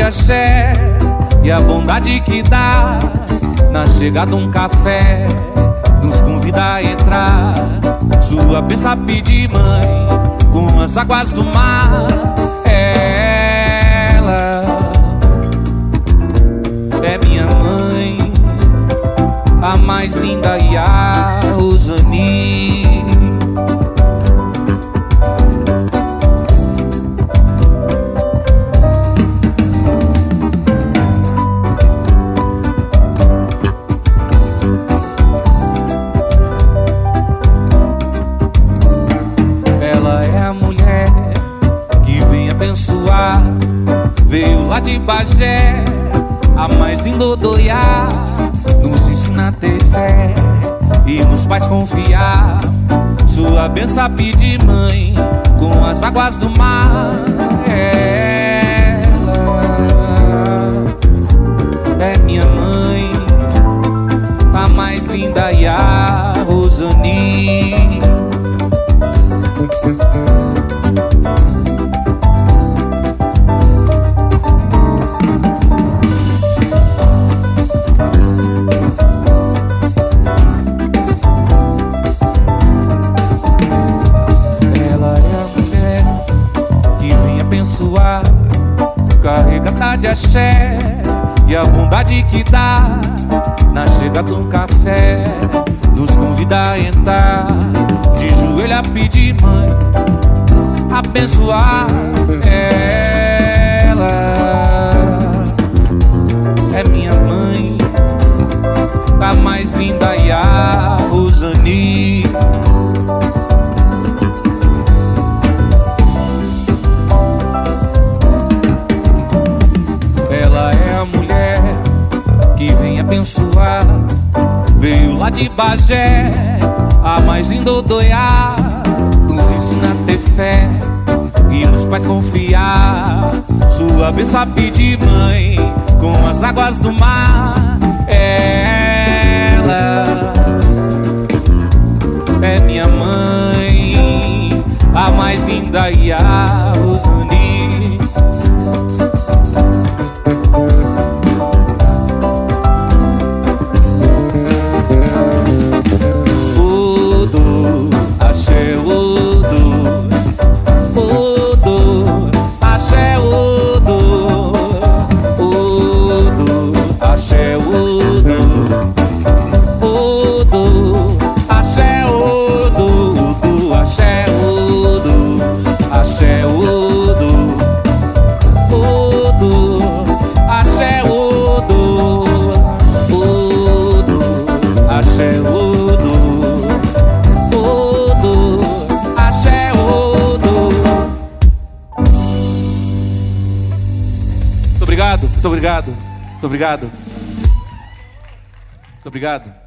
axé e a bondade que dá na chegada um café nos convida a entrar. Sua bênção pedir, mãe, com as águas do mar. Ela é minha mãe, a mais linda e a Rosani. Veio lá de Bagé, a mais linda Odoiá, nos ensina a ter fé e nos faz confiar. Sua bênção pedir, mãe, com as águas do mar. Ela é minha mãe, a mais linda e a Rosani. Carregada de axé e a bondade que dá na chegada um café nos convida a entrar. De joelho a pedir, mãe, abençoar. Ela é minha mãe, a mais linda e a Rosani. Abençoar, veio lá de Bagé, a mais linda Odoiá, nos ensina a ter fé e nos faz confiar. Sua bênção pedir, mãe, com as águas do mar. Ela é minha mãe, a mais linda e a Rosani. Muito obrigado. Muito obrigado. Muito obrigado.